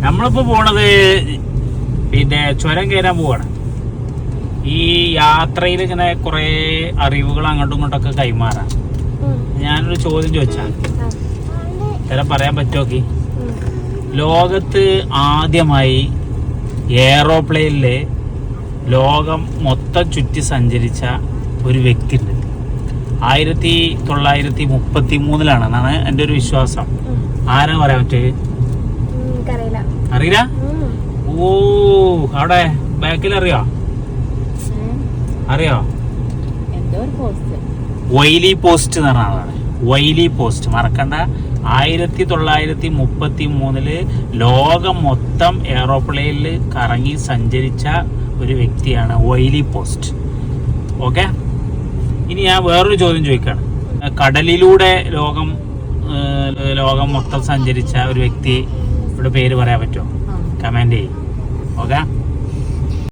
നമ്മളിപ്പോ പോണത് പിന്നെ ചുരം കയറാൻ പോവാണ്. ഈ യാത്രയിൽ ഇങ്ങനെ കുറെ അറിവുകൾ അങ്ങോട്ടും ഇങ്ങോട്ടൊക്കെ കൈമാറാം. ഞാനൊരു ചോദ്യം ചോദിച്ചാൽ ചില പറയാൻ പറ്റുമോക്കി? ലോകത്ത് ആദ്യമായി എയറോപ്ലെയിനില് ലോകം മൊത്തം ചുറ്റി സഞ്ചരിച്ച ഒരു വ്യക്തി ഉണ്ട്. 1933 എന്നാണ് എൻ്റെ ഒരു വിശ്വാസം. ആരാ പറയാൻ പറ്റേ? അറിയില്ല? ഓ, അവിടെ ബാക്കിൽ അറിയോ? വൈലി പോസ്റ്റ് എന്ന് പറഞ്ഞ ആളാണ്. വൈലി പോസ്റ്റ് മറക്കണ്ട. 1933 ലോകം മൊത്തം എയറോപ്ലെയിനിൽ കറങ്ങി സഞ്ചരിച്ച ഒരു വ്യക്തിയാണ് വൈലി പോസ്റ്റ്. ഓക്കെ, ഇനി ഞാൻ വേറൊരു ചോദ്യം ചോദിക്കാണ്. കടലിലൂടെ ലോകം മൊത്തം സഞ്ചരിച്ച ഒരു വ്യക്തിയുടെ പേര് പറയാൻ പറ്റുമോ? കമന്റ് ചെയ്യും. ഓക്കെ.